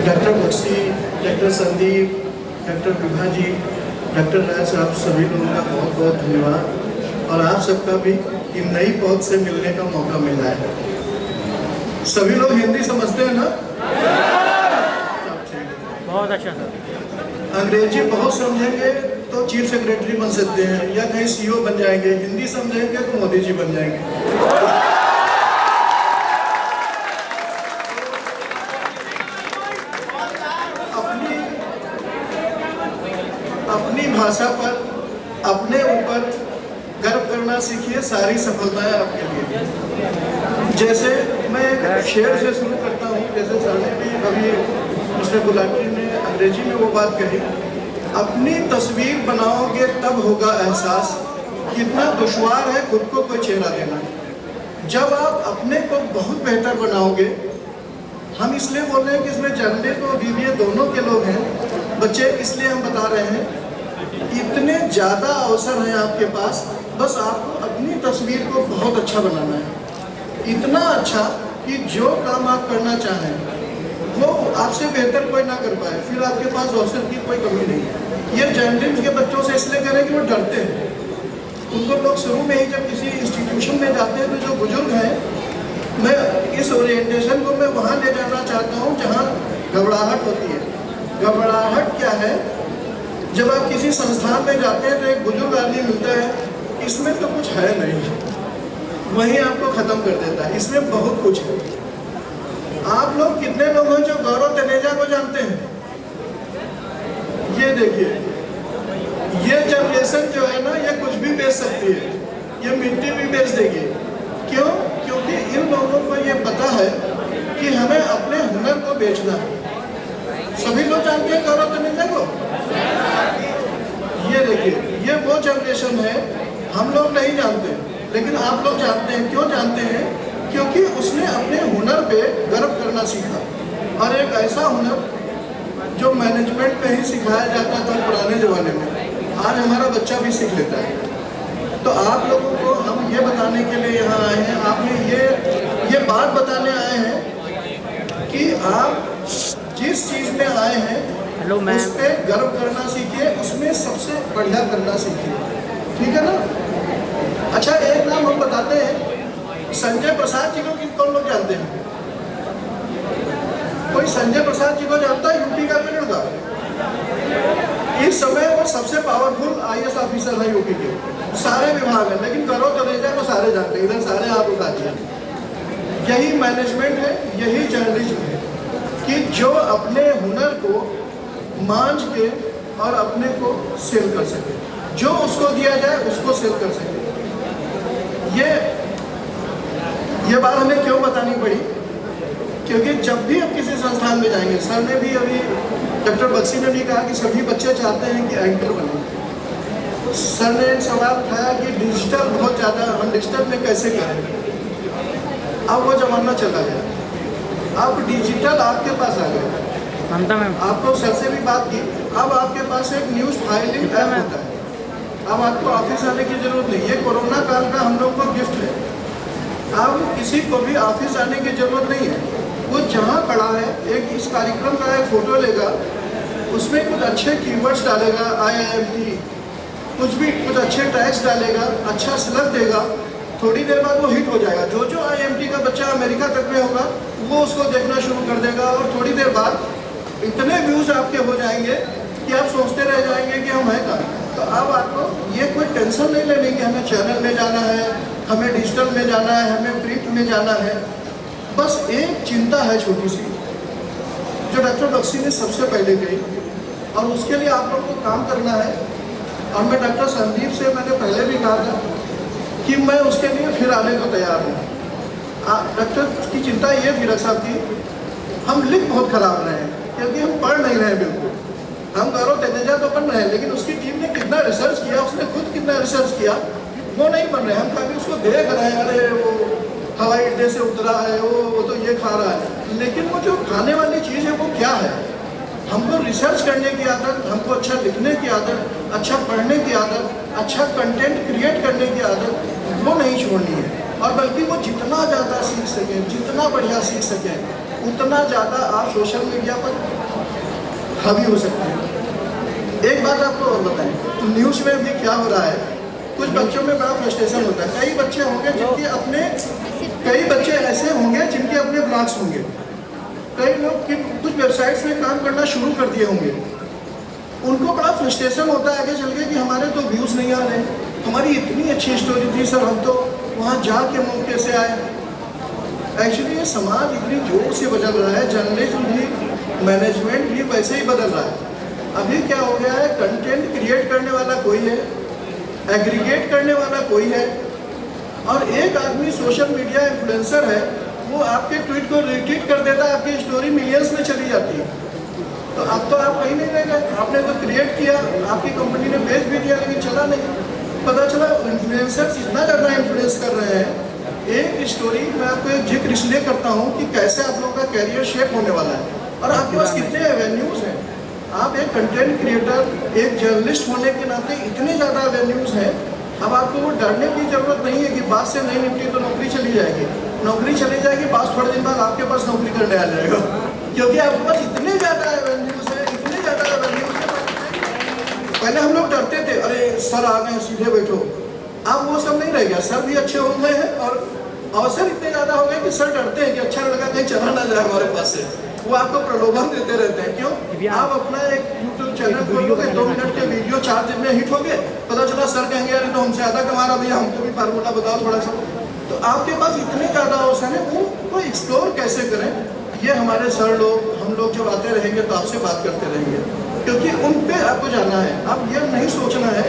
Doctor Bakshi, doctor Sandeep, doctor Vibha ji, doctor Rai साहब, सभी लोगों का बहुत बहुत धन्यवाद। और आप सबका भी इन नई पौध से मिलने का मौका मिल रहा है। सभी लोग हिंदी समझते हैं ना? बहुत अच्छा सर। अंग्रेजी बहुत समझेंगे तो चीफ सेक्रेटरी बन सकते हैं या कहीं सीईओ बन जाएंगे। हिंदी समझेंगे तो मोदी जी बन जाएंगे। अपनी भाषा पर, अपने ऊपर गर्व करना सीखिए। सारी सफलताएं आपके लिए। जैसे मैं एक शेर से शुरू करता हूँ। जैसे सर ने भी अभी मिस्टर गुलाटी ने अंग्रेजी में वो बात कही, अपनी तस्वीर बनाओगे तब होगा एहसास कितना दुश्वार है खुद को कोई चेहरा देना। जब आप अपने को बहुत बेहतर बनाओगे, हम इसलिए बोल रहे हैं कि इसमें जर्नलिस्ट और बीबीए दोनों के लोग हैं बच्चे, इसलिए हम बता रहे हैं इतने ज़्यादा अवसर हैं आपके पास। बस आपको अपनी तस्वीर को बहुत अच्छा बनाना है, इतना अच्छा कि जो काम आप करना चाहें वो आपसे बेहतर कोई ना कर पाए, फिर आपके पास अवसर की कोई कमी नहीं है। ये जर्नलिज्म के बच्चों से इसलिए करें कि वो डरते हैं। उनको लोग शुरू में ही जब किसी इंस्टीट्यूशन में जाते हैं तो जो बुजुर्ग हैं, मैं इस ओरिएंटेशन को मैं वहाँ ले जाना चाहता हूँ जहाँ घबराहट होती है। घबराहट क्या है? जब आप किसी संस्थान में जाते हैं तो एक बुजुर्ग आदमी मिलता है, इसमें तो कुछ है नहीं, वहीं आपको ख़त्म कर देता है। इसमें बहुत कुछ है। आप लोग कितने लोग हैं जो गौरव तनेजा को जानते हैं? ये देखिए, ये जनरेशन जो है ना, ये कुछ भी बेच सकती है, ये मिट्टी भी बेच देगी। क्यों? क्योंकि इन लोगों को ये पता है कि हमें अपने हुनर को बेचना है। सभी लोग जानते हैं गौरव तनेजा को। ये देखिए, ये वो जनरेशन है, हम लोग नहीं जानते, लेकिन आप लोग जानते हैं। क्यों जानते हैं? क्योंकि उसने अपने हुनर पे गर्व करना सीखा। और एक ऐसा हुनर जो मैनेजमेंट में ही सिखाया जाता था पुराने ज़माने में, आज हमारा बच्चा भी सीख लेता है। तो आप लोगों को हम ये बताने के लिए यहाँ आए हैं, आपने ये बात बताने आए हैं कि आप जिस चीज़ में आए हैं उस पर गर्व करना सीखिए, उसमें सबसे बढ़िया करना सीखिए। ठीक है ना? अच्छा, एक नाम हम बताते हैं, संजय प्रसाद जी को कौन लोग जानते हैं? कोई संजय प्रसाद जी को जानता है? यूपी का पीरियड का इस समय वो सबसे पावरफुल आईएएस ऑफिसर है यूपी के, सारे विभाग हैं। लेकिन गौरव तनेजा को सारे जानते हैं, इधर सारे आप उठा दिए। यही मैनेजमेंट है, यही जर्नलिज्म है कि जो अपने हुनर को मांझ के और अपने को सेल कर सके, जो उसको दिया जाए उसको सेल कर सके। ये बात हमें क्यों बतानी पड़ी? क्योंकि जब भी आप किसी संस्थान में जाएंगे, सर ने भी अभी, डॉक्टर बक्सी ने भी कहा कि सभी बच्चे चाहते हैं कि एंकर बने। सर ने एक सवाल उठाया कि डिजिटल बहुत ज़्यादा, हम डिजिटल में कैसे करें? अब वो जमाना चला गया, अब डिजिटल आपके पास आ गया। आपको सर से भी बात की, अब आपके पास एक न्यूज़ फाइलिंग ऐप होता है। अब आपको ऑफिस आने की जरूरत नहीं। ये कोरोना काल का हम लोग को गिफ्ट है। अब किसी को भी ऑफिस आने की जरूरत नहीं है। वो जहाँ खड़ा है, एक इस कार्यक्रम का एक फोटो लेगा, उसमें कुछ अच्छे कीवर्ड्स डालेगा, IIMT, कुछ अच्छे टैग्स डालेगा, अच्छा सिलेक्ट देगा, थोड़ी देर बाद वो हिट हो जाएगा। जो IIMT का बच्चा अमेरिका तक में होगा वो उसको देखना शुरू कर देगा, और थोड़ी देर बाद इतने व्यूज़ आपके हो जाएंगे कि आप सोचते रह जाएंगे कि हम हैं कहाँ। तो अब आपको ये कोई टेंशन नहीं लेनी कि हमें चैनल में जाना है, हमें डिजिटल में जाना है, हमें प्रिंट में जाना है। बस एक चिंता है छोटी सी, जो डॉक्टर बक्सी ने सबसे पहले कही, और उसके लिए आप लोगों को काम करना है। और मैं डॉक्टर संदीप से मैंने पहले भी कहा था कि मैं उसके लिए फिर आने को तैयार हूँ। डॉक्टर की चिंता ये थी डॉक्टर साहब की, हम लिख बहुत खराब रहे हैं क्योंकि हम पढ़ नहीं रहे बिल्कुल। हम गौरव तनेजा तो बन रहे हैं, लेकिन उसकी टीम ने कितना रिसर्च किया, उसने खुद कितना रिसर्च किया, वो नहीं बन रहे। हम कभी उसको देख रहे हैं, अरे वो हवाई अड्डे से उतरा है, वो तो ये खा रहा है, लेकिन वो जो खाने वाली चीज़ है वो क्या है? हमको रिसर्च करने की आदत, हमको अच्छा लिखने की आदत, अच्छा पढ़ने की आदत, अच्छा कंटेंट क्रिएट करने की आदत, वो नहीं छोड़नी है। और बल्कि वो जितना ज़्यादा सीख सकें, जितना बढ़िया सीख सकें, उतना ज़्यादा आप सोशल मीडिया पर हावी हो सकते हैं। एक बात आपको और बताएं, तो न्यूज़ में भी क्या हो रहा है, कुछ बच्चों में बड़ा फ्रस्ट्रेशन होता है। कई बच्चे ऐसे होंगे जिनके अपने ब्लॉग्स होंगे, कई लोग कुछ वेबसाइट्स में काम करना शुरू कर दिए होंगे, उनको बड़ा फ्रस्ट्रेशन होता है आगे चल के कि हमारे तो व्यूज़ नहीं आ रहे, हमारी इतनी अच्छी स्टोरी थी सर, हम तो वहाँ जाके मौके से आए। एक्चुअली ये समाज इतनी जोर से बदल रहा है, जर्नलिज्म भी, मैनेजमेंट भी वैसे ही बदल रहा है। अभी क्या हो गया है, कंटेंट क्रिएट करने वाला कोई है, एग्रीगेट करने वाला कोई है, और एक आदमी सोशल मीडिया इन्फ्लुएंसर है, वो आपके ट्वीट को रिट्वीट कर देता है, आपकी स्टोरी मिलियंस में चली जाती है। तो अब तो आप कहीं नहीं रह गए, आपने तो क्रिएट किया, आपकी कंपनी ने बेच भी दिया, लेकिन चला नहीं। पता चला इन्फ्लुएंसर्स इतना ज़्यादा इन्फ्लुएंस कर रहे हैं। एक स्टोरी मैं आपको एक जिक्र इसलिए करता हूँ कि कैसे आप लोगों का कैरियर शेप होने वाला है, और आपके पास कितने एवेन्यूज़ हैं। आप एक कंटेंट क्रिएटर, एक जर्नलिस्ट होने के नाते इतने ज़्यादा एवेन्यूज़ हैं, अब आपको वो डरने की ज़रूरत नहीं है कि बात से नहीं निपटी तो नौकरी चली जाएगी। नौकरी चली जाएगी, बात थोड़े दिन बाद आपके पास नौकरी करने आ जाएगा, क्योंकि आपके पास इतने ज़्यादा एवेन्यूज़ हैं, इतने ज़्यादा एवेन्यूज़ हैं। पहले हम लोग डरते थे, अरे सर आ गए सीधे बैठो। अब वो सब नहीं रह गया, सर भी अच्छे हो गए हैं और अवसर इतने ज़्यादा हो गए कि सर डरते हैं कि अच्छा लड़का कहीं चला ना जाए हमारे पास से। वो आपको प्रलोभन देते रहते हैं। क्यों? आप अपना एक यूट्यूब चैनल खोलोगे, 2 मिनट के वीडियो 4 दिन में हिट हो गए, पता चला सर कहेंगे अरे तो हमसे ज़्यादा कमा रहा भैया, हमको भी फार्मूला बताओ थोड़ा सा। तो आपके पास इतने ज़्यादा अवसर है, उनको एक्सप्लोर कैसे करें, ये हमारे सर लोग, हम लोग जब आते रहेंगे तो आपसे बात करते रहेंगे, क्योंकि उन पे आपको जाना है। अब ये नहीं सोचना है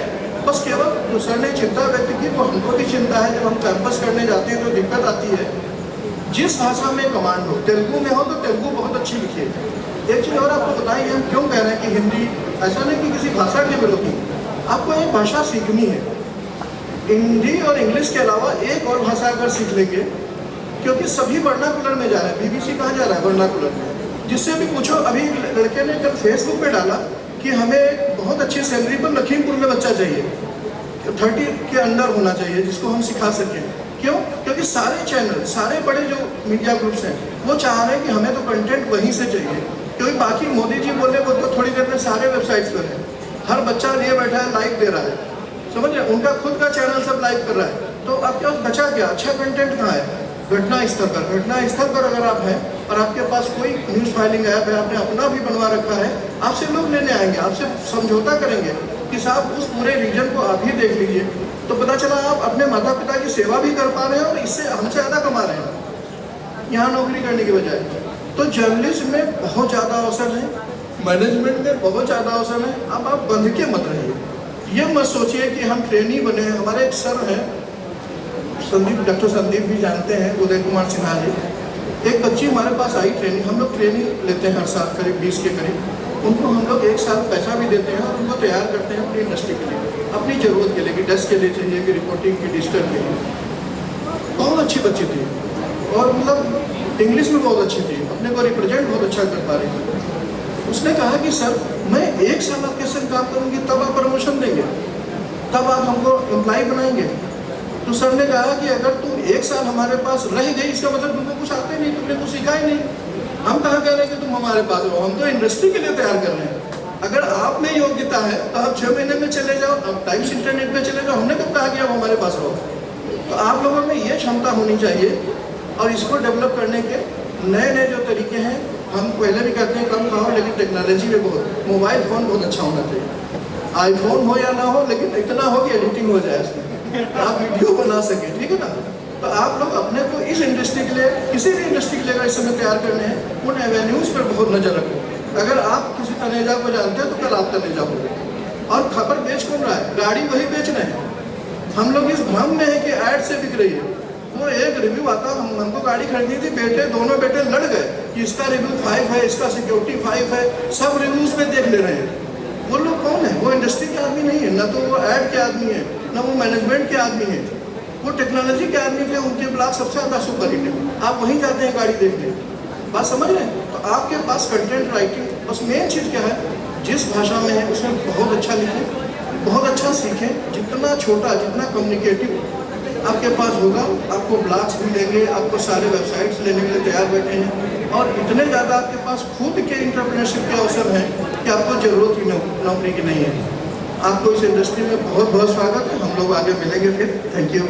बस केवल जो सर ने चिंता व्यक्त की वो हमको भी चिंता है। जब हम कैंपस करने जाते हैं तो दिक्कत आती है, जिस भाषा में कमांड हो, तेलुगु में हो तो तेलुगु बहुत अच्छी लिखिए। एक चीज़ और आपको बताइए, हम क्यों कह रहे हैं कि हिंदी, ऐसा नहीं कि किसी भाषा के विरोधी, आपको एक भाषा सीखनी है। हिंदी और इंग्लिश के अलावा एक और भाषा अगर सीख लेंगे, क्योंकि सभी वर्नाकुलर में जा रहे हैं। BBC कहाँ जा रहा है? वर्नाकुलर में। जिससे भी पूछो, अभी लड़के ने कल फेसबुक पे डाला कि हमें बहुत अच्छी सैलरी पर लखीमपुर में बच्चा चाहिए, 30 के अंडर होना चाहिए, जिसको हम सिखा सकें। क्यों? क्योंकि सारे चैनल, सारे बड़े जो मीडिया ग्रुप्स हैं, वो चाह रहे हैं कि हमें तो कंटेंट वहीं से चाहिए। क्योंकि बाकी मोदी जी बोले वो तो थोड़ी देर में सारे वेबसाइट्स पर है, हर बच्चा लिए बैठा है, लाइक दे रहा है, समझ रहे? उनका खुद का चैनल सब लाइक कर रहा है, तो आपके पास बचा क्या? अच्छा कंटेंट कहाँ है? घटना स्थल पर। घटना स्थल पर अगर आप हैं और आपके पास कोई न्यूज़ फाइलिंग ऐप है, आपने अपना भी बनवा रखा है, आपसे लोग लेने आएंगे, आपसे समझौता करेंगे कि साहब उस पूरे रीजन को आप ही देख लीजिए। तो पता चला आप अपने माता पिता की सेवा भी कर पा रहे हैं और इससे हमसे ज़्यादा कमा रहे हैं यहाँ नौकरी करने की बजाय। तो जर्नलिज्म में बहुत ज़्यादा अवसर है, मैनेजमेंट में बहुत ज़्यादा अवसर है। अब आप बंध के मत रहिए, ये मत सोचिए कि हम ट्रेनी बने हैं। हमारे एक सर हैं संदीप, डॉक्टर संदीप भी जानते हैं, उदय कुमार सिन्हा जी। एक बच्ची हमारे पास आई ट्रेनिंग, हम लोग ट्रेनिंग लेते हैं हर साल करीब 20 के करीब। उनको हम लोग 1 साल पैसा भी देते हैं और उनको तैयार करते हैं अपनी इंडस्ट्री के लिए, अपनी ज़रूरत के लिए, कि डेस्क के लिए चाहिए, कि रिपोर्टिंग की, डिजिटल के लिए। बहुत अच्छी बच्ची थी और मतलब इंग्लिश में बहुत अच्छी थी, अपने को रिप्रेजेंट बहुत अच्छा कर पा रही थी। उसने कहा कि सर मैं 1 साल आपके संग काम करूँगी, तब आप प्रमोशन देंगे, तब आप हमको एम्प्लॉय बनाएंगे। तो सर ने कहा कि अगर तुम 1 साल हमारे पास रह गई, इसका मतलब तुमको कुछ आते नहीं, तुमने कुछ सीखा ही नहीं। हम कहाँ कह रहे हैं कि तुम हमारे पास रहो, हम तो इंडस्ट्री के लिए तैयार कर रहे हैं। अगर आप में योग्यता है तो आप 6 महीने में चले जाओ, आप टाइम्स इंटरनेट में चले जाओ, हमने कब कहा कि आप हमारे पास रहो। तो आप लोगों में ये क्षमता होनी चाहिए और इसको डेवलप करने के नए नए जो तरीके हैं, हम पहले भी कहते हैं कम खाओ, लेकिन टेक्नोलॉजी में बहुत, मोबाइल फ़ोन बहुत अच्छा होना चाहिए। आईफोन हो या ना हो, लेकिन इतना हो कि एडिटिंग हो जाए उसमें, आप वीडियो बना सके, ठीक है ना। तो आप लोग अपने को इस इंडस्ट्री के लिए, किसी भी इंडस्ट्री के लिए इस समय तैयार करने हैं, उन एवेन्यूज़ पर बहुत नज़र रखो। अगर आप किसी तनेजा को जानते हैं तो कल आप तनेजा हो। और खबर बेच कौन रहा है? गाड़ी वही बेच रहे हैं। हम लोग इस भ्रम में है कि ऐड से बिक रही है। वो एक रिव्यू आता, हमको गाड़ी खरीदनी थी, दोनों बेटे लड़ गए कि इसका रिव्यू 5 है, इसका सिक्योरिटी 5 है, सब रिव्यूज़ में देख ले रहे हैं। वो लोग कौन है? वो इंडस्ट्री के आदमी नहीं है, ना तो वो ऐड के आदमी है, ना वो मैनेजमेंट के आदमी है, वो टेक्नोलॉजी के आदमी थे। उनके ब्लॉग सबसे ज़्यादा सुपर हिट है, आप वहीं जाते हैं गाड़ी देखने। बात समझ रहे हैं? तो आपके पास कंटेंट राइटिंग, बस मेन चीज़ क्या है, जिस भाषा में है उसमें बहुत अच्छा लिखें, बहुत अच्छा सीखें। जितना छोटा, जितना कम्युनिकेटिव आपके पास होगा, आपको ब्लॉग्स भी लेंगे, आपको सारे वेबसाइट्स लेने के लिए तैयार बैठे हैं और इतने ज़्यादा आपके पास खुद के एंटरप्रेन्योरशिप के अवसर हैं कि आपको ज़रूरत ही नौकरी की नहीं है। आपको इस इंडस्ट्री में बहुत बहुत स्वागत है। हम लोग आगे मिलेंगे फिर। Thank you.